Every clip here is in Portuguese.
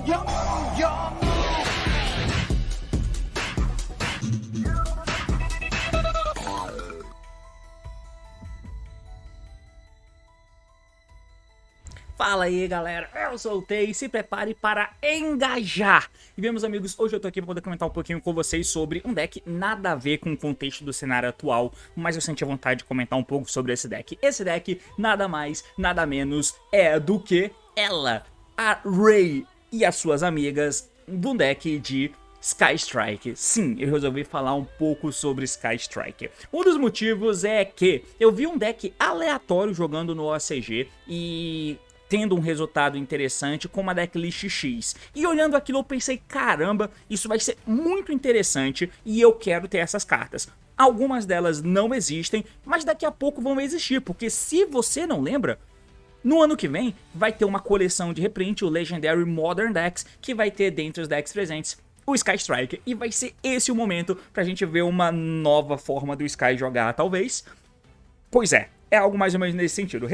Fala aí galera, eu sou o Tei, se prepare para engajar. E bem meus amigos, hoje eu tô aqui para poder comentar um pouquinho com vocês sobre um deck nada a ver com o contexto do cenário atual, mas eu senti a vontade de comentar um pouco sobre esse deck. Esse deck nada mais, nada menos é do que ela, a Ray e as suas amigas do deck de Sky Strike. Sim, eu resolvi falar um pouco sobre Sky Strike. Um dos motivos é que eu vi um deck aleatório jogando no OCG e tendo um resultado interessante com uma decklist X. E olhando aquilo eu pensei, caramba, isso vai ser muito interessante e eu quero ter essas cartas. Algumas delas não existem, mas daqui a pouco vão existir, porque se você não lembra, no ano que vem vai ter uma coleção de reprint, o Legendary Modern Decks, que vai ter dentre os decks presentes o Sky Strike. E vai ser esse o momento pra gente ver uma nova forma do Sky jogar, talvez. Pois é algo mais ou menos nesse sentido.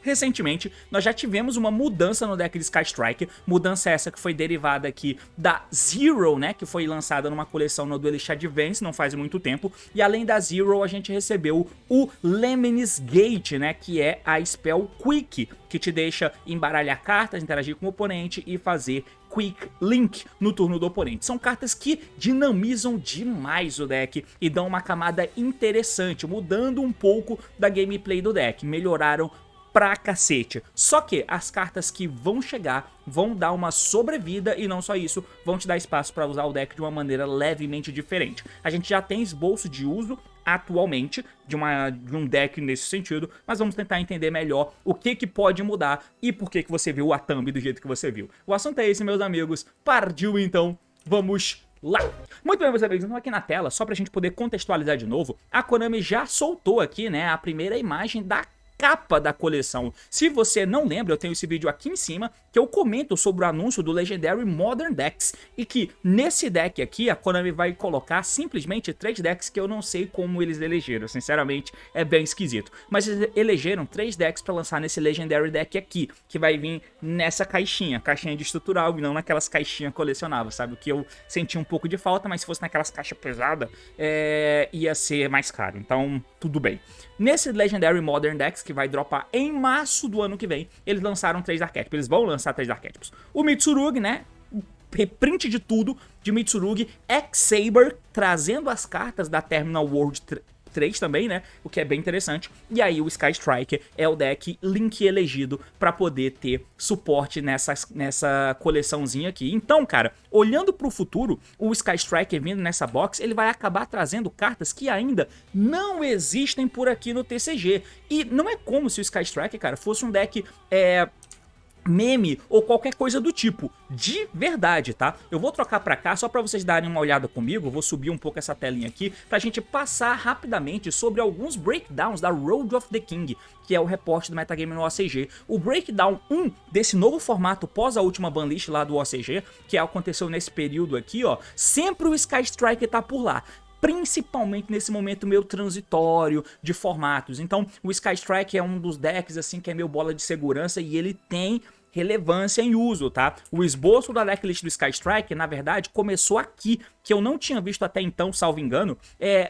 Recentemente, nós já tivemos uma mudança no deck de Sky Strike, mudança essa que foi derivada aqui da Zero, né, que foi lançada numa coleção no Duelist Advance não faz muito tempo, e além da Zero a gente recebeu o Lemnis Gate, né, que é a Spell Quick, que te deixa embaralhar cartas, interagir com o oponente e fazer Quick Link no turno do oponente. São cartas que dinamizam demais o deck e dão uma camada interessante, mudando um pouco da gameplay do deck, melhoraram pra cacete. Só que as cartas que vão chegar vão dar uma sobrevida e não só isso, vão te dar espaço para usar o deck de uma maneira levemente diferente. A gente já tem esboço de uso atualmente de um deck nesse sentido, mas vamos tentar entender melhor o que pode mudar e por que você viu a thumb do jeito que você viu. O assunto é esse, meus amigos. Partiu então, vamos lá! Muito bem, meus amigos, então aqui na tela, só pra gente poder contextualizar de novo, a Konami já soltou aqui, né, a primeira imagem da capa da coleção. Se você não lembra, eu tenho esse vídeo aqui em cima que eu comento sobre o anúncio do Legendary Modern Decks e que nesse deck aqui a Konami vai colocar simplesmente 3 decks que eu não sei como eles elegeram, sinceramente é bem esquisito, mas eles elegeram 3 decks para lançar nesse Legendary Deck aqui, que vai vir nessa caixinha de estrutural e não naquelas caixinhas colecionáveis, sabe, o que eu senti um pouco de falta, mas se fosse naquelas caixas pesadas ia ser mais caro, então tudo bem. Nesse Legendary Modern Decks, que vai dropar em março do ano que vem, eles lançaram 3 arquétipos. Eles vão lançar 3 arquétipos. O Mitsurugi, né? Reprint de tudo de Mitsurugi. X-Saber, trazendo as cartas da Terminal World 3 também, né? O que é bem interessante. E aí o Sky Strike é o deck Link elegido para poder ter suporte nessa coleçãozinha aqui. Então, cara, olhando pro futuro, o Sky Strike vindo nessa box, ele vai acabar trazendo cartas que ainda não existem por aqui no TCG. E não é como se o Sky Strike, cara, fosse um deck meme ou qualquer coisa do tipo, de verdade, tá? Eu vou trocar pra cá só pra vocês darem uma olhada comigo, eu vou subir um pouco essa telinha aqui pra gente passar rapidamente sobre alguns breakdowns da Road of the King, que é o reporte do metagame no OCG. O breakdown 1 desse novo formato pós a última banlist lá do OCG, que aconteceu nesse período aqui, ó, sempre o Sky Strike tá por lá, principalmente nesse momento meio transitório de formatos. Então o Sky Strike é um dos decks assim que é meio bola de segurança e ele tem relevância em uso, tá? O esboço da decklist do Sky Strike, na verdade, começou aqui, que eu não tinha visto até então, salvo engano,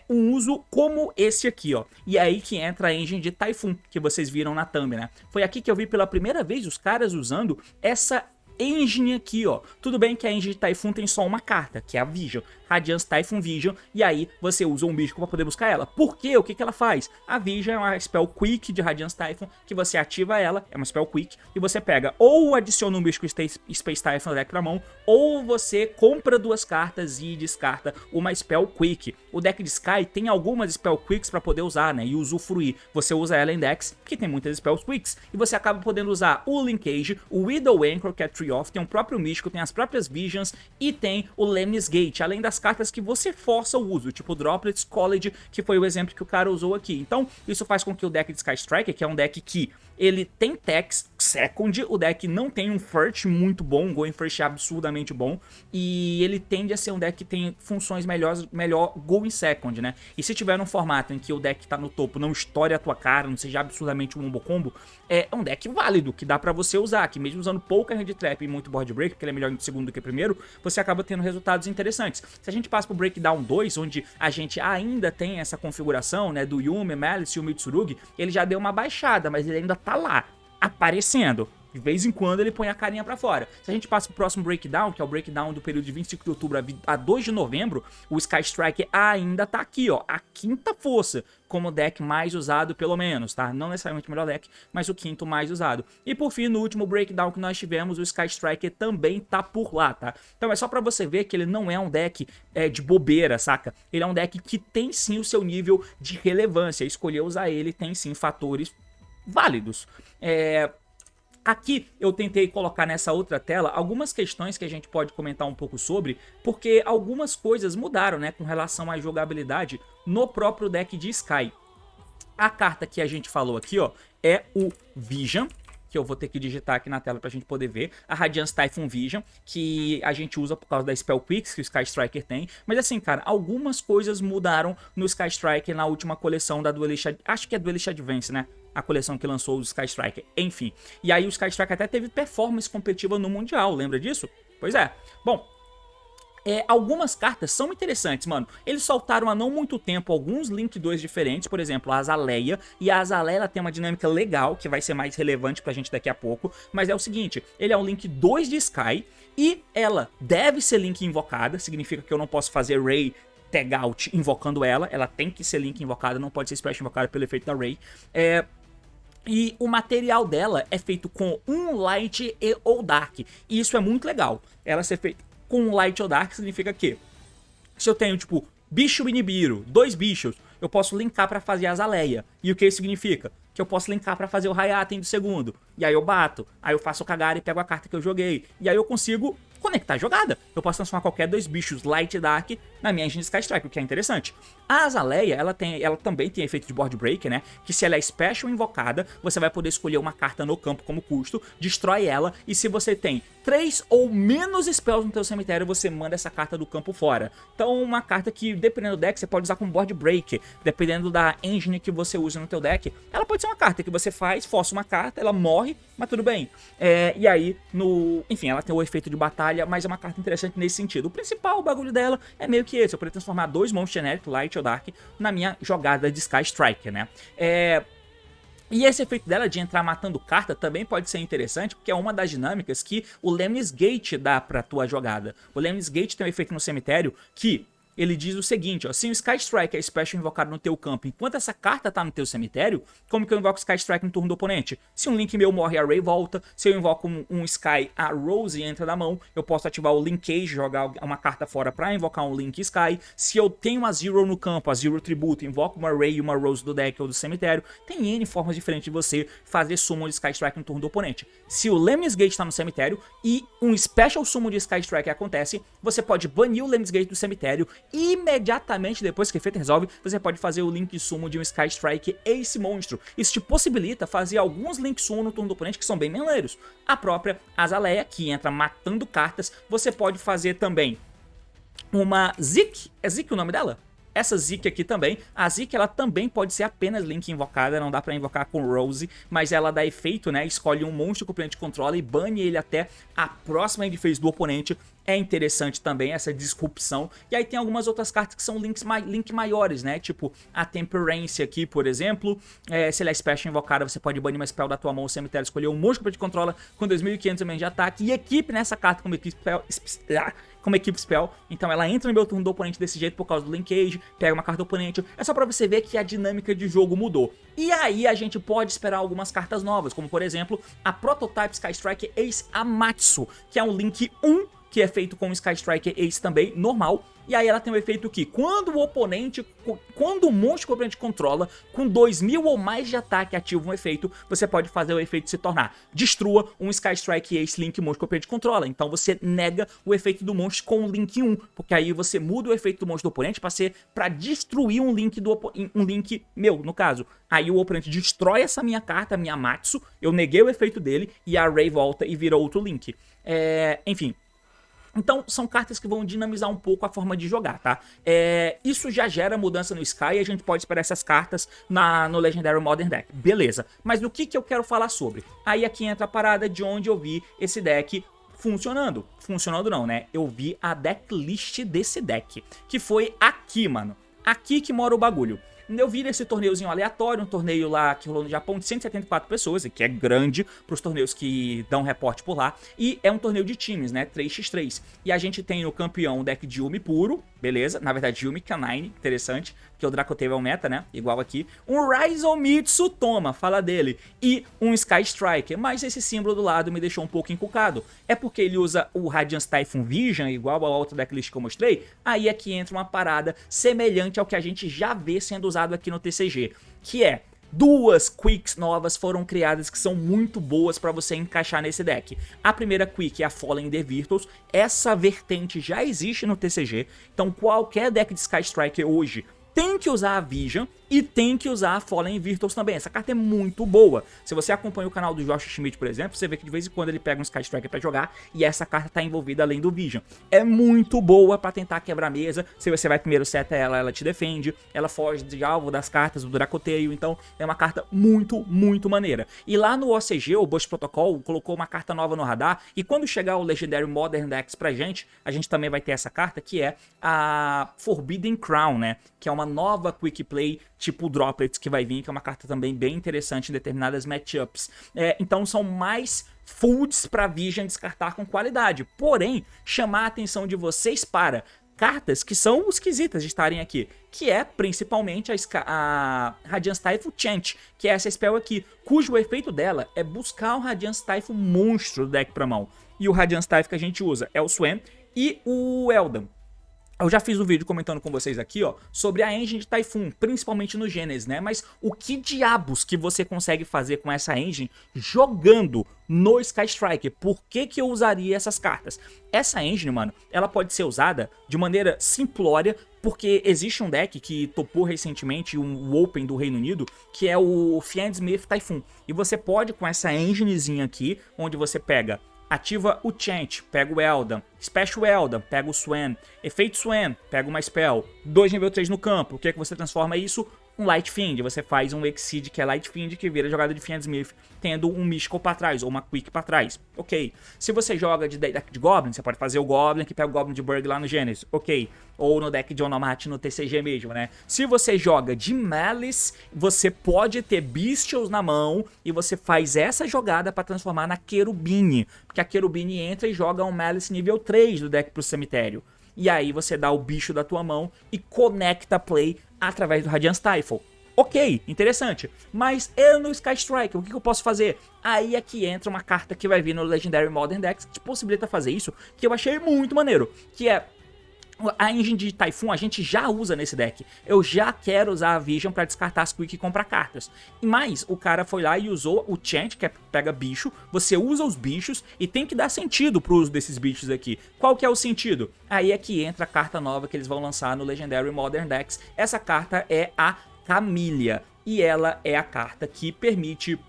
um uso como esse aqui, ó. E é aí que entra a engine de Typhoon, que vocês viram na thumb, né? Foi aqui que eu vi pela primeira vez os caras usando essa engine aqui, ó. Tudo bem que a engine de Typhoon tem só uma carta, que é a Vision, Radiance Typhoon Vision, e aí você usa um místico para poder buscar ela. Por quê? O que ela faz? A Vision é uma Spell Quick de Radiance Typhoon, que você ativa ela, é uma Spell Quick, e você pega ou adiciona um místico Space Typhoon no deck pra mão, ou você compra 2 cartas e descarta uma Spell Quick. O deck de Sky tem algumas Spell Quicks para poder usar, né, e usufruir. Você usa ela em decks, que tem muitas Spell Quicks, e você acaba podendo usar o Linkage, o Widow Anchor, que é Tree of, tem o próprio místico, tem as próprias Visions, e tem o Lemnis Gate, além das cartas que você força o uso, tipo Droplets College, que foi o exemplo que o cara usou aqui. Então, isso faz com que o deck de Sky Striker, que é um deck que ele tem techs second, o deck não tem um first muito bom, um going first absurdamente bom, e ele tende a ser um deck que tem funções melhor going second, né? E se tiver num formato em que o deck tá no topo, não estoure a tua cara, não seja absurdamente um combo, é um deck válido, que dá pra você usar, que mesmo usando pouca hand trap e muito board break, porque ele é melhor em segundo do que primeiro, você acaba tendo resultados interessantes. Se a gente passa pro Breakdown 2, onde a gente ainda tem essa configuração, né, do Yume, Malice e o Mitsurugi, ele já deu uma baixada, mas ele ainda tá lá, aparecendo. De vez em quando ele põe a carinha pra fora. Se a gente passa pro próximo Breakdown, que é o Breakdown do período de 25 de outubro a 2 de novembro, o Sky Strike ainda tá aqui, ó, a quinta força, como deck mais usado pelo menos, tá? Não necessariamente o melhor deck, mas o quinto mais usado. E por fim, no último Breakdown que nós tivemos, o Sky Strike também tá por lá, tá? Então é só pra você ver que ele não é um deck de bobeira, saca? Ele é um deck que tem sim o seu nível de relevância. Escolher usar ele tem sim fatores válidos. Aqui eu tentei colocar nessa outra tela algumas questões que a gente pode comentar um pouco sobre, porque algumas coisas mudaram, né, com relação à jogabilidade no próprio deck de Sky. A carta que a gente falou aqui, ó, é o Vision, que eu vou ter que digitar aqui na tela pra gente poder ver, a Radiance Typhoon Vision, que a gente usa por causa da Spell Quicks que o Sky Striker tem, mas assim, cara, algumas coisas mudaram no Sky Striker na última coleção da Duelist, acho que é Duelist Advance, né? A coleção que lançou o Sky Striker, enfim. E aí o Sky Striker até teve performance competitiva no Mundial, lembra disso? Pois é. Bom, algumas cartas são interessantes, mano. Eles soltaram há não muito tempo alguns Link 2 diferentes, por exemplo, a Azaleia. E a Azaleia ela tem uma dinâmica legal, que vai ser mais relevante pra gente daqui a pouco. Mas é o seguinte, ele é um Link 2 de Sky e ela deve ser Link invocada, significa que eu não posso fazer Ray tag out invocando ela tem que ser Link invocada, não pode ser Special invocada pelo efeito da Ray. E o material dela é feito com um Light ou Dark. E isso é muito legal. Ela ser feita com um Light ou Dark significa que se eu tenho, tipo, bicho e Nibiru, 2 bichos, eu posso linkar pra fazer a Azaleia. E o que isso significa? Que eu posso linkar pra fazer o Hayaten do segundo. E aí eu bato, aí eu faço o Kagari e pego a carta que eu joguei. E aí eu consigo conectar a jogada. Eu posso transformar qualquer 2 bichos Light e Dark na minha engine de Sky Strike, o que é interessante. A Azaleia, ela também tem efeito de board break, né? Que se ela é special invocada, você vai poder escolher uma carta no campo como custo, destrói ela, e se você tem 3 ou menos spells no teu cemitério, você manda essa carta do campo fora. Então uma carta que, dependendo do deck, você pode usar como board break, dependendo da engine que você usa no teu deck. Ela pode ser uma carta que você faz, força uma carta, ela morre, mas tudo bem. E aí, enfim, ela tem o efeito de batalha, mas é uma carta interessante nesse sentido. O principal bagulho dela é meio que esse, eu poder transformar 2 monstros genéricos, Light ou Dark, na minha jogada de Sky Striker, né? E esse efeito dela de entrar matando carta também pode ser interessante, porque é uma das dinâmicas que o Lemnis Gate dá pra tua jogada. O Lemnis Gate tem um efeito no cemitério que ele diz o seguinte, ó, se o Sky Strike é special invocado no teu campo enquanto essa carta tá no teu cemitério, como que eu invoco Sky Strike no turno do oponente? Se um Link meu morre, a Ray volta. Se eu invoco um Sky, a Rose entra na mão. Eu posso ativar o Linkage, jogar uma carta fora pra invocar um Link Sky. Se eu tenho uma Zero no campo, a Zero Tributo, invoco uma Ray e uma Rose do deck ou do cemitério. Tem N formas diferentes de você fazer summon de Sky Strike no turno do oponente. Se o Lemnis Gate tá no cemitério e um Special Summon de Sky Strike acontece, você pode banir o Lemnis Gate do cemitério. Imediatamente depois que o efeito resolve, você pode fazer o Link Summon de um Sky Strike Ace Monstro. Isso te possibilita fazer alguns Link Summon no turno do oponente que são bem meleiros. A própria Azaleia, que entra matando cartas, você pode fazer também uma Zik. É Zik o nome dela? Essa Zik aqui também, a Zik ela também pode ser apenas Link invocada, não dá pra invocar com Rose, mas ela dá efeito, né, escolhe um monstro que o oponente controla e bane ele até a próxima endphase do oponente. É interessante também essa disrupção. E aí tem algumas outras cartas que são link maiores, né? Tipo a Temperance aqui, por exemplo. Se ela é special invocada, você pode banir uma spell da tua mão, cemitério, escolher um monstro que te controla com 2.500 também de ataque. E equipe nessa carta como equipe spell. Então ela entra no meu turno do oponente desse jeito por causa do linkage, pega uma carta do oponente. É só pra você ver que a dinâmica de jogo mudou. E aí a gente pode esperar algumas cartas novas, como por exemplo a Prototype Sky Strike Ace Amatsu, que é um link 1 que é feito com o Sky Striker Ace também, normal. E aí ela tem o efeito que quando o monstro que o oponente controla com 2000 ou mais de ataque ativa um efeito, você pode fazer o efeito se tornar destrua um Sky Strike Ace Link monstro que o oponente controla. Então você nega o efeito do monstro com o Link 1, porque aí você muda o efeito do monstro do oponente para ser para destruir um Link meu, no caso. Aí o oponente destrói essa minha carta, minha Matsu, eu neguei o efeito dele e a Ray volta e vira outro Link. Enfim. Então, são cartas que vão dinamizar um pouco a forma de jogar, tá? Isso já gera mudança no Sky e a gente pode esperar essas cartas no Legendary Modern Deck. Beleza, mas do que eu quero falar sobre? Aí aqui entra a parada de onde eu vi esse deck funcionando. Funcionando não, né? Eu vi a decklist desse deck, que foi aqui, mano. Aqui que mora o bagulho. Eu vi nesse torneiozinho aleatório, um torneio lá que rolou no Japão de 174 pessoas, que é grande para os torneios que dão reporte por lá, e é um torneio de times, né, 3x3. E a gente tem o campeão, o deck de Yuumi puro, beleza, na verdade Yuumi Canine, interessante, porque o Dracotave é o meta, né, igual aqui. Um Raizomitsu, toma, fala dele, e um Sky Striker, mas esse símbolo do lado me deixou um pouco encucado. É porque ele usa o Radiance Typhoon Vision, igual ao outro decklist que eu mostrei, aí é que entra uma parada semelhante ao que a gente já vê sendo usado aqui no TCG, que é duas Quicks novas foram criadas que são muito boas para você encaixar nesse deck. A primeira Quick é a Fallen the Virtuals, essa vertente já existe no TCG, então qualquer deck de Sky Striker hoje tem que usar a Vision e tem que usar a Fallen Virtuals também. Essa carta é muito boa. Se você acompanha o canal do Josh Schmidt, por exemplo, você vê que de vez em quando ele pega um Sky Striker pra jogar e essa carta tá envolvida além do Vision. É muito boa pra tentar quebrar a mesa. Se você vai primeiro seta ela, ela te defende. Ela foge de alvo das cartas do Dracoteio. Então é uma carta muito, muito maneira. E lá no OCG, o Burst Protocol colocou uma carta nova no radar. E quando chegar o Legendary Modern Decks pra gente, a gente também vai ter essa carta, que é a Forbidden Crown, né? Que é uma nova Quick Play tipo Droplets que vai vir, que é uma carta também bem interessante em determinadas matchups. Então são mais foods para Vision descartar com qualidade. Porém, chamar a atenção de vocês para cartas que são esquisitas de estarem aqui, que é principalmente a Radiance Typhoon Chant, que é essa spell aqui, cujo efeito dela é buscar o Radiance Typhoon monstro do deck pra mão. E o Radiance Typhoon que a gente usa é o Swan e o Eldan. Eu já fiz um vídeo comentando com vocês aqui, ó, sobre a engine de Typhoon, principalmente no Genesis, né? Mas o que diabos que você consegue fazer com essa engine jogando no Sky Striker? Por que eu usaria essas cartas? Essa engine, mano, ela pode ser usada de maneira simplória, porque existe um deck que topou recentemente, um Open do Reino Unido, que é o Fiendsmith Typhoon. E você pode, com essa enginezinha aqui, onde você ativa o Chant, pega o Eldan, Special Eldan, pega o Swan, efeito Swan, pega uma Spell, 2 nível 3 no campo, o que é que você transforma isso? Um Light Fiend, você faz um Exceed que é Light Fiend, que vira jogada de Fiendsmith, tendo um Mystical pra trás, ou uma Quick pra trás, ok. Se você joga de deck de Goblin, você pode fazer o Goblin, que pega o Goblin de Burg lá no Genesis, ok. Ou no deck de Onomate no TCG mesmo, né. Se você joga de Malice, você pode ter Bestials na mão, e você faz essa jogada pra transformar na Querubine, porque a Querubine entra e joga um Malice nível 3 do deck pro cemitério. E aí você dá o bicho da tua mão e conecta a play através do Radiance Typhoon. Ok, interessante. Mas eu no Sky Striker, o que eu posso fazer? Aí é que entra uma carta que vai vir no Legendary Modern Decks que te possibilita fazer isso, que eu achei muito maneiro, que é a engine de Typhoon. A gente já usa nesse deck. Eu já quero usar a Vision pra descartar as Quick e comprar cartas. Mas o cara foi lá e usou o Chant, que pega bicho. Você usa os bichos e tem que dar sentido pro uso desses bichos aqui. Qual que é o sentido? Aí é que entra a carta nova que eles vão lançar no Legendary Modern Decks. Essa carta é a Camellia. E ela é a carta que permite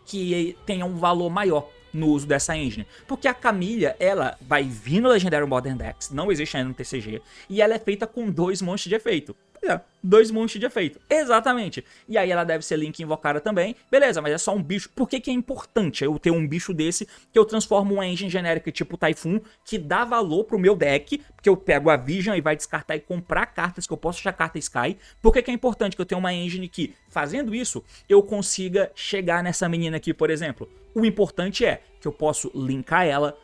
que tenha um valor maior no uso dessa engine, porque a Camellia, ela vai vir no Legendary Modern Decks, não existe ainda no TCG, e ela é feita com 2 monstros de efeito. 2 monstros de efeito, exatamente. E aí ela deve ser Link invocada também, beleza, mas é só um bicho. Por que é importante eu ter um bicho desse, que eu transformo uma engine genérica tipo Typhoon, que dá valor pro meu deck, porque eu pego a Vision e vai descartar e comprar cartas, que eu posso achar carta Sky. Por que é importante que eu tenha uma engine que, fazendo isso, eu consiga chegar nessa menina aqui, por exemplo? O importante é que eu posso linkar ela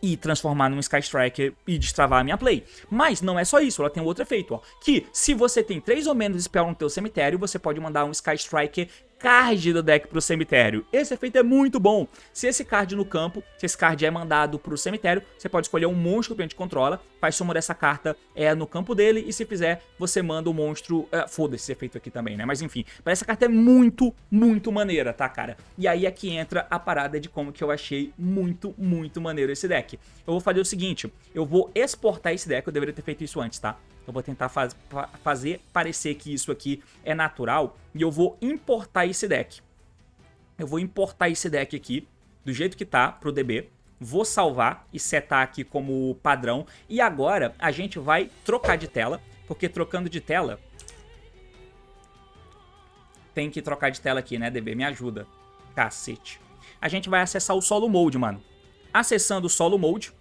e transformar num Sky Striker e destravar a minha play. Mas não é só isso, ela tem outro efeito, ó, que se você tem 3 ou menos spell no teu cemitério, você pode mandar um Sky Striker card do deck pro cemitério. Esse efeito é muito bom. Se esse card no campo, se esse card é mandado pro cemitério, você pode escolher um monstro que o oponente controla, faz summon dessa carta no campo dele, e se fizer, você manda o monstro... Foda-se esse efeito aqui também, né? Mas enfim, mas essa carta é muito, muito maneira, tá, cara? E aí aqui entra a parada de como que eu achei muito, muito maneiro esse deck. Eu vou fazer o seguinte, eu vou exportar esse deck, eu deveria ter feito isso antes, tá? Eu vou tentar fazer parecer que isso aqui é natural e eu vou importar esse deck. Eu vou importar esse deck aqui do jeito que tá pro DB. Vou salvar e setar aqui como padrão. E agora a gente vai trocar de tela, porque trocando de tela... Tem que trocar de tela aqui, né, DB? Me ajuda. Cacete. A gente vai acessar o Solo Mode, mano. Acessando o Solo Mode,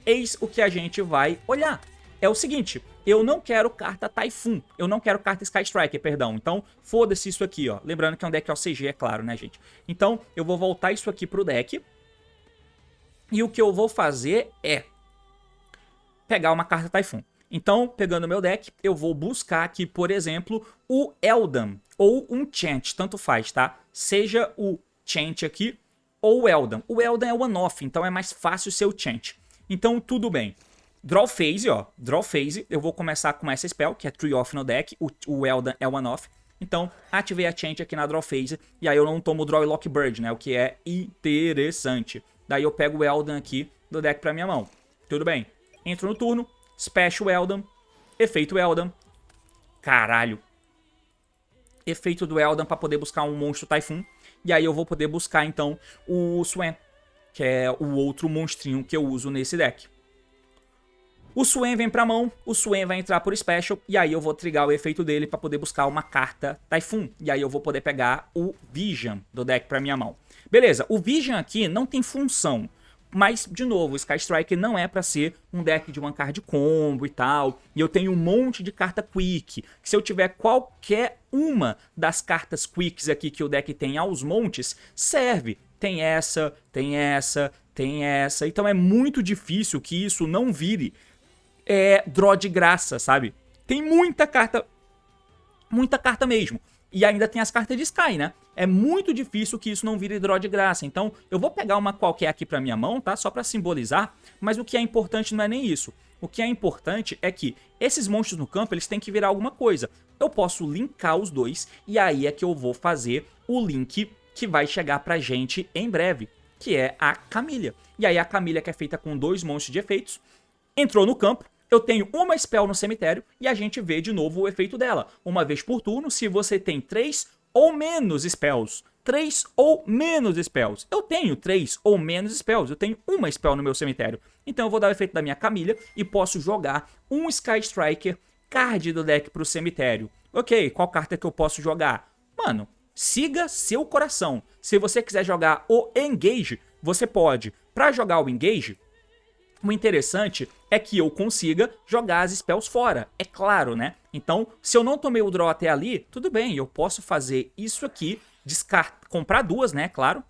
eis o que a gente vai olhar. É o seguinte, eu não quero carta Typhoon, eu não quero carta Sky Striker, perdão. Então, foda-se isso aqui, ó. Lembrando que é um deck OCG, é claro, né, gente? Então, eu vou voltar isso aqui pro deck. E o que eu vou fazer é pegar uma carta Typhoon. Então, pegando meu deck, eu vou buscar aqui, por exemplo, o Eldan ou um Chant, tanto faz, tá? Seja o Chant aqui ou o Eldan. O Eldan é one-off, então é mais fácil ser o Chant. Então, tudo bem. Draw Phase, ó. Draw Phase, eu vou começar com essa spell, que é 3-off no deck. O Eldan é one-off. Então, ativei a Chant aqui na Draw Phase. E aí eu não tomo Draw e Lock Bird, né? O que é interessante. Daí eu pego o Eldan aqui do deck pra minha mão. Tudo bem. Entro no turno. Special Eldan. Efeito Eldan. Caralho. Efeito do Eldan pra poder buscar um monstro Typhoon. E aí eu vou poder buscar, então, o Swain, que é o outro monstrinho que eu uso nesse deck. O Swain vem pra mão, o Swain vai entrar por Special, e aí eu vou trigar o efeito dele pra poder buscar uma carta Typhoon. E aí eu vou poder pegar o Vision do deck pra minha mão. Beleza, o Vision aqui não tem função. Mas, de novo, o Sky Striker não é pra ser um deck de one card combo e tal. E eu tenho um monte de carta Quick. Se eu tiver qualquer uma das cartas Quicks aqui que o deck tem aos montes, serve. Tem essa, tem essa, tem essa. Então é muito difícil que isso não vire draw de graça, sabe? Tem muita carta mesmo. E ainda tem as cartas de Sky, né? É muito difícil que isso não vire draw de graça. Então, eu vou pegar uma qualquer aqui pra minha mão, tá? Só pra simbolizar. Mas o que é importante não é nem isso. O que é importante é que esses monstros no campo, eles têm que virar alguma coisa. Eu posso linkar os dois. E aí é que eu vou fazer o link que vai chegar pra gente em breve. Que é a Camillia. E aí a Camillia, que é feita com 2 monstros de efeitos, entrou no campo. Eu tenho uma spell no cemitério e a gente vê de novo o efeito dela. Uma vez por turno, se você tem 3 ou menos spells. 3 ou menos spells. Eu tenho 3 ou menos spells. Eu tenho uma spell no meu cemitério. Então eu vou dar o efeito da minha Camillia e posso jogar um Sky Striker card do deck pro cemitério. Ok, qual carta que eu posso jogar? Mano, siga seu coração. Se você quiser jogar o Engage, você pode. Pra jogar o Engage... O interessante é que eu consiga jogar as spells fora, é claro, né? Então, se eu não tomei o draw até ali, tudo bem, eu posso fazer isso aqui, comprar 2, né, claro.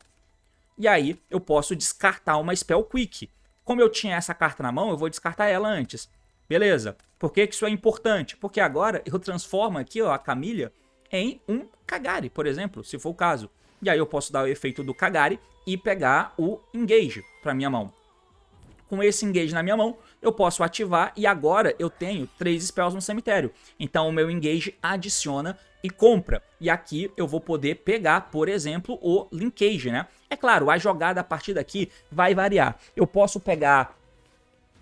E aí, eu posso descartar uma spell quick. Como eu tinha essa carta na mão, eu vou descartar ela antes. Beleza? Por que isso é importante? Porque agora eu transformo aqui, ó, a Camillia em um Kagari, por exemplo, se for o caso. E aí eu posso dar o efeito do Kagari e pegar o Engage pra minha mão. Com esse Engage na minha mão, eu posso ativar e agora eu tenho 3 spells no cemitério. Então o meu Engage adiciona e compra. E aqui eu vou poder pegar, por exemplo, o Linkage, né? É claro, a jogada a partir daqui vai variar. Eu posso pegar...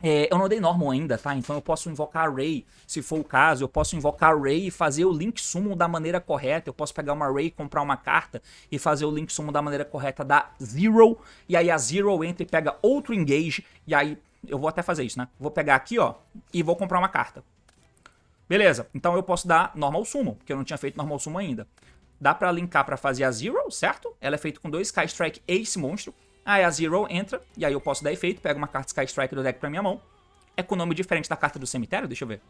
eu não dei normal ainda, tá? Então eu posso invocar Array, se for o caso. Eu posso invocar Array e fazer o Link Summon da maneira correta. Eu posso pegar uma Array, comprar uma carta e fazer o Link Summon da maneira correta da Zero. E aí a Zero entra e pega outro Engage. E aí eu vou até fazer isso, né? Vou pegar aqui, ó, e vou comprar uma carta. Beleza, então eu posso dar Normal Summon, porque eu não tinha feito Normal Summon ainda. Dá pra linkar pra fazer a Zero, certo? Ela é feita com 2 Sky Strike e esse monstro. Aí a Zero entra, e aí eu posso dar efeito, pego uma carta Sky Strike do deck pra minha mão. É com nome diferente da carta do cemitério? Deixa eu ver.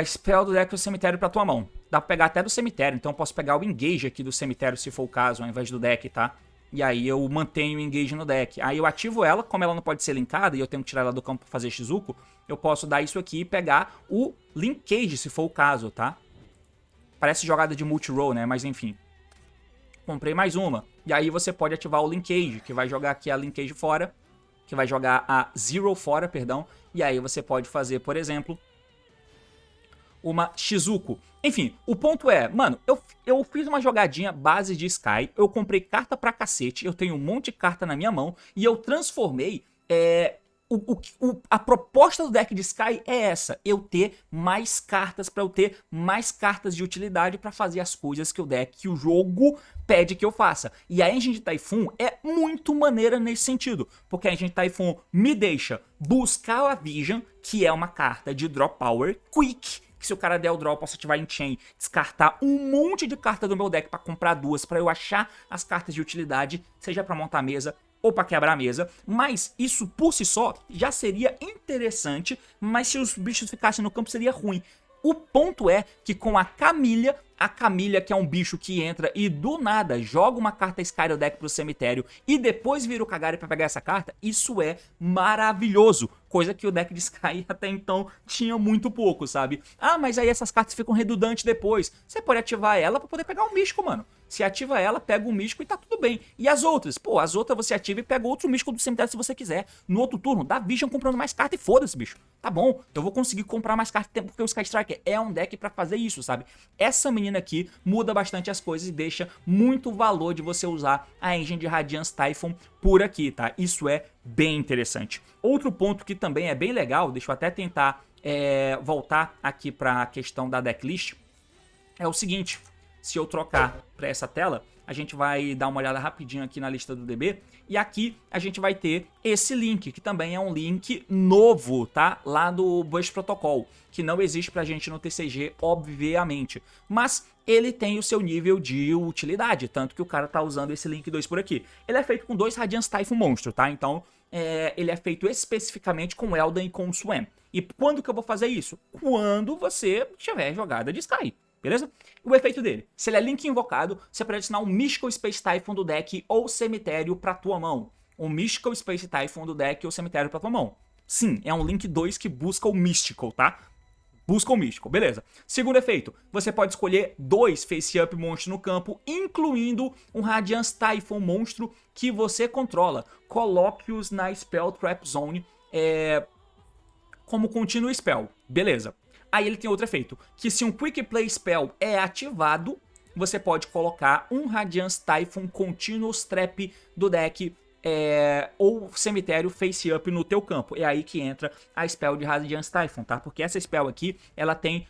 Spell do deck do cemitério pra tua mão. Dá pra pegar até do cemitério, então eu posso pegar o Engage aqui do cemitério se for o caso, ao invés do deck, tá? E aí eu mantenho o Engage no deck. Aí eu ativo ela, como ela não pode ser linkada e eu tenho que tirar ela do campo pra fazer Shizuko, eu posso dar isso aqui e pegar o Linkage se for o caso, tá? Parece jogada de multi-roll, né? Mas enfim. comprei mais uma. E aí você pode ativar o Linkage, que vai jogar aqui a Linkage fora, que vai jogar a Zero fora, perdão. E aí você pode fazer, por exemplo, uma Shizuko. Enfim, o ponto é, mano, eu fiz uma jogadinha base de Sky, eu comprei carta pra cacete, eu tenho um monte de carta na minha mão, e eu transformei, a proposta do deck de Sky é essa, eu ter mais cartas, pra eu ter mais cartas de utilidade pra fazer as coisas que o jogo pede que eu faça. E a Engine de Typhoon é muito maneira nesse sentido, porque a Engine de Typhoon me deixa buscar a Vision, que é uma carta de Draw Power Quick, que se o cara der o draw, eu posso ativar em Chain, descartar um monte de carta do meu deck pra comprar duas, pra eu achar as cartas de utilidade, seja pra montar a mesa ou pra quebrar a mesa. Mas isso por si só já seria interessante, mas se os bichos ficassem no campo seria ruim. O ponto é que com a Camillia que é um bicho que entra e do nada joga uma carta Sky do deck pro cemitério e depois vira o Kagari pra pegar essa carta, isso é maravilhoso. Coisa que o deck de Sky até então tinha muito pouco, sabe? Ah, mas aí essas cartas ficam redundantes depois. Você pode ativar ela pra poder pegar um místico, mano. Se ativa ela, pega o místico e tá tudo bem. E as outras? Pô, as outras você ativa e pega outro místico do cemitério se você quiser. No outro turno, dá Vision comprando mais carta e foda-se, bicho. Tá bom, então eu vou conseguir comprar mais carta porque o Sky Striker é um deck pra fazer isso, sabe? Essa menina aqui muda bastante as coisas e deixa muito valor de você usar a engine de Radiance Typhoon por aqui, tá? Isso é bem interessante. Outro ponto que também é bem legal, deixa eu até tentar voltar aqui para a questão da decklist, é o seguinte: se eu trocar para essa tela, a gente vai dar uma olhada rapidinho aqui na lista do DB, e aqui a gente vai ter esse link, que também é um link novo, tá? Lá do Burst Protocol, que não existe pra gente no TCG, obviamente, mas ele tem o seu nível de utilidade, tanto que o cara tá usando esse link 2 por aqui. Ele é feito com 2 Radiance Typhoon monstro, tá? Então, ele é feito especificamente com Eldan e com Swain. E quando que eu vou fazer isso? Quando você tiver jogada de Sky. Beleza? O efeito dele: se ele é link invocado, você pode adicionar um Mystical Space Typhoon do deck ou cemitério pra tua mão. Um Mystical Space Typhoon do deck ou cemitério pra tua mão. Sim, é um link 2 que busca o Mystical, tá? Busca o Mystical, beleza. Segundo efeito: você pode escolher 2 Face Up monstros no campo, incluindo um Radiance Typhoon monstro que você controla. Coloque-os na Spell Trap Zone como Continuous Spell, beleza. Aí ele tem outro efeito, que se um Quick Play Spell é ativado, você pode colocar um Radiance Typhoon Continuous Trap do deck ou cemitério Face Up no teu campo. É aí que entra a spell de Radiance Typhoon, tá? Porque essa spell aqui, ela tem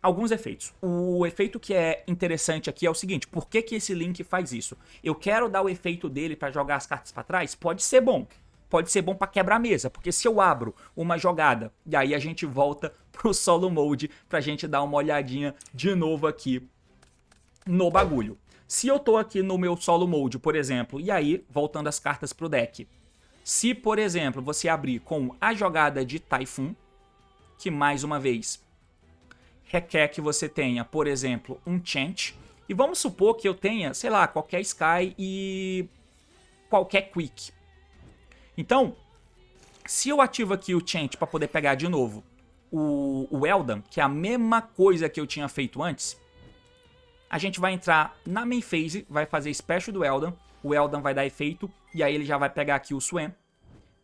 alguns efeitos. O efeito que é interessante aqui é o seguinte: por que que esse link faz isso? Eu quero dar o efeito dele pra jogar as cartas pra trás? Pode ser bom. Pode ser bom pra quebrar a mesa, porque se eu abro uma jogada, e aí a gente volta pro solo mode pra gente dar uma olhadinha de novo aqui no bagulho. Se eu tô aqui no meu solo mode, por exemplo, e aí, voltando as cartas pro deck, se, por exemplo, você abrir com a jogada de Typhoon, que mais uma vez requer que você tenha, por exemplo, um Chant, e vamos supor que eu tenha, sei lá, qualquer Sky e qualquer Quick. Então, se eu ativo aqui o Chant para poder pegar de novo o Eldan, que é a mesma coisa que eu tinha feito antes, a gente vai entrar na main phase, vai fazer special do Eldan, o Eldan vai dar efeito, e aí ele já vai pegar aqui o Swain,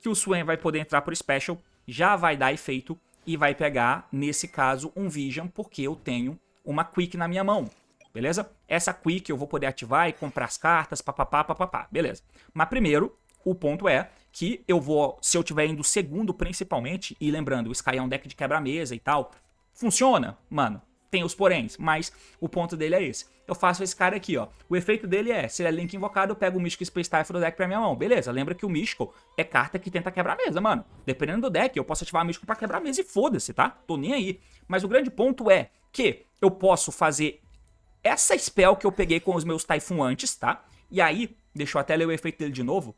que o Swain vai poder entrar por special, já vai dar efeito, e vai pegar, nesse caso, um Vision, porque eu tenho uma Quick na minha mão, beleza? Essa Quick eu vou poder ativar e comprar as cartas, papapá, beleza. Mas primeiro, o ponto é que eu vou, se eu tiver indo segundo principalmente, e lembrando, o Sky é um deck de quebra-mesa e tal, funciona, mano, tem os poréns, mas o ponto dele é esse. Eu faço esse cara aqui, ó, o efeito dele é, se ele é link invocado, eu pego o Mystical Space Typhoon do deck pra minha mão, beleza, lembra que o Mystical é carta que tenta quebrar a mesa, mano, dependendo do deck, eu posso ativar o Mystical pra quebrar a mesa e foda-se, tá? Tô nem aí. Mas o grande ponto é que eu posso fazer essa spell que eu peguei com os meus Typhoon antes, tá? E aí, deixa eu até ler o efeito dele de novo,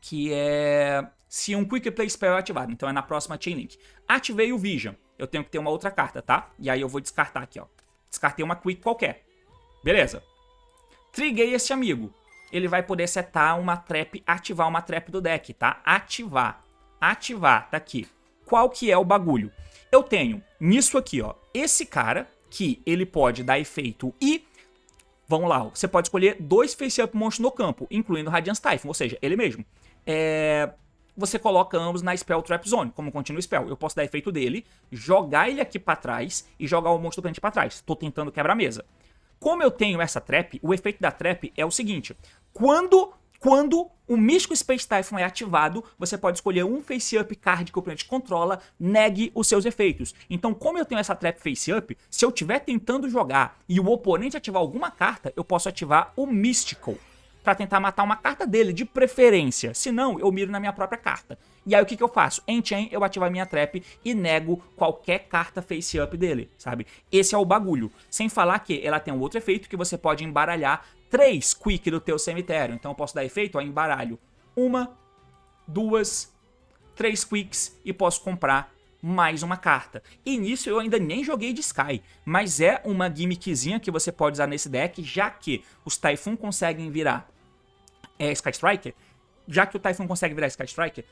que é se um Quick Play Spell é ativado, então é na próxima Chain Link. Ativei o Vision, eu tenho que ter uma outra carta, tá? E aí eu vou descartar aqui, ó. Descartei uma Quick qualquer. Beleza. Triguei esse amigo. Ele vai poder setar uma trap, ativar uma trap do deck, tá? Ativar, tá aqui. Qual que é o bagulho? Eu tenho nisso aqui, ó, esse cara, que ele pode dar efeito e Vamos lá, você pode escolher 2 face-up monstros no campo, incluindo Radiance Typhon, ou seja, ele mesmo. Você coloca ambos na Spell Trap Zone, como Continue Spell. Eu posso dar efeito dele, jogar ele aqui pra trás e jogar o monstro do oponente pra trás. Tô tentando quebrar a mesa. Como eu tenho essa trap, o efeito da trap é o seguinte. Quando o Místico Space Typhon é ativado, você pode escolher um face-up card que o oponente controla, negue os seus efeitos. Então, como eu tenho essa trap face-up, se eu estiver tentando jogar e o oponente ativar alguma carta, eu posso ativar o Mystical pra tentar matar uma carta dele, de preferência. Se não, eu miro na minha própria carta. E aí o que eu faço? Em chain, eu ativo a minha trap e nego qualquer carta face-up dele, sabe? Esse é o bagulho. Sem falar que ela tem um outro efeito que você pode embaralhar 3 quick do teu cemitério. Então eu posso dar efeito, ó, embaralho 1, 2, 3 quicks e posso comprar mais uma carta. E nisso eu ainda nem joguei de Sky, mas é uma gimmickzinha que você pode usar nesse deck, já que os Typhoon conseguem virar Sky Striker. Já que o Typhoon consegue virar Sky Striker,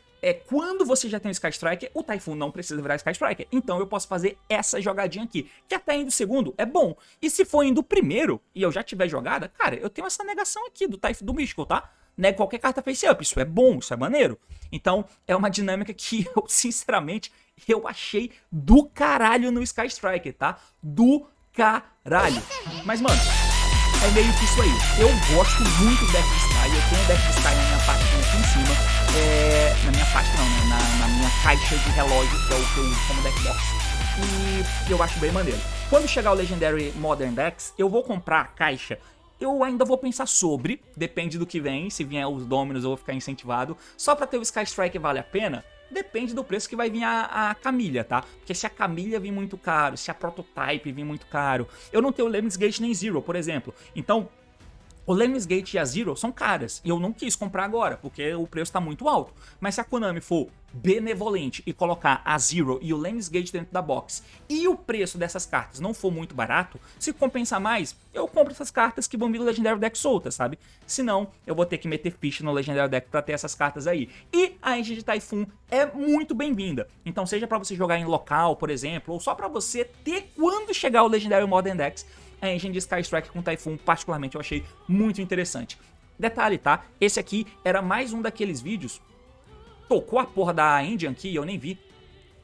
quando você já tem o Sky Striker, o Typhoon não precisa virar Sky Striker. Então eu posso fazer essa jogadinha aqui, que até indo segundo é bom. E se for indo primeiro, e eu já tiver jogada, cara, eu tenho essa negação aqui do Typhoon, do Mystical, tá? Nego qualquer carta face-up, isso é bom, isso é maneiro. Então é uma dinâmica que eu, sinceramente, eu achei do caralho no Sky Striker, tá? Do caralho. Mas, mano, é meio que isso aí. Eu gosto muito do deck de Sky. Eu tenho o deck de Sky na minha parte aqui em cima. Na minha parte não, né? Na minha caixa de relógio, que é o que eu uso como deck box. E eu acho bem maneiro. Quando chegar o Legendary Modern Decks, eu vou comprar a caixa. Eu ainda vou pensar sobre, depende do que vem. Se vier os Dominus eu vou ficar incentivado. Só pra ter o Sky Strike vale a pena? Depende do preço que vai vir a Camilha, tá? Porque se a Camilha vir muito caro, se a Prototype vir muito caro... Eu não tenho o Lemnis Gate nem Zero, por exemplo. Então, o Lemnis Gate e a Zero são caras. E eu não quis comprar agora, porque o preço tá muito alto. Mas se a Konami for benevolente e colocar a Zero e o Lemnis Gate dentro da box, e o preço dessas cartas não for muito barato, se compensar mais, eu compro essas cartas que vão vir do Legendary Deck soltas, sabe? Senão, eu vou ter que meter ficha no Legendary Deck pra ter essas cartas aí. E a engine de Typhoon é muito bem-vinda. Então, seja pra você jogar em local, por exemplo, ou só pra você ter quando chegar o Legendary Modern Decks, a engine de Sky Strike com Typhoon, particularmente, eu achei muito interessante. Detalhe, tá? Esse aqui era mais um daqueles vídeos. Tocou a porra da engine aqui e eu nem vi.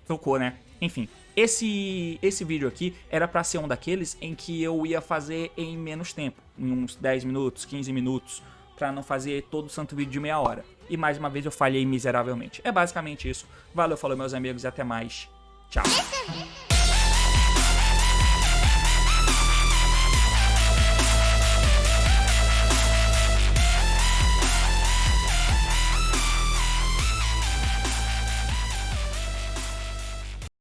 Tocou, né? Enfim, esse vídeo aqui era pra ser um daqueles em que eu ia fazer em menos tempo. Em uns 10 minutos, 15 minutos. Pra não fazer todo o santo vídeo de meia hora. E mais uma vez eu falhei miseravelmente. É basicamente isso. Valeu, falou meus amigos e até mais. Tchau.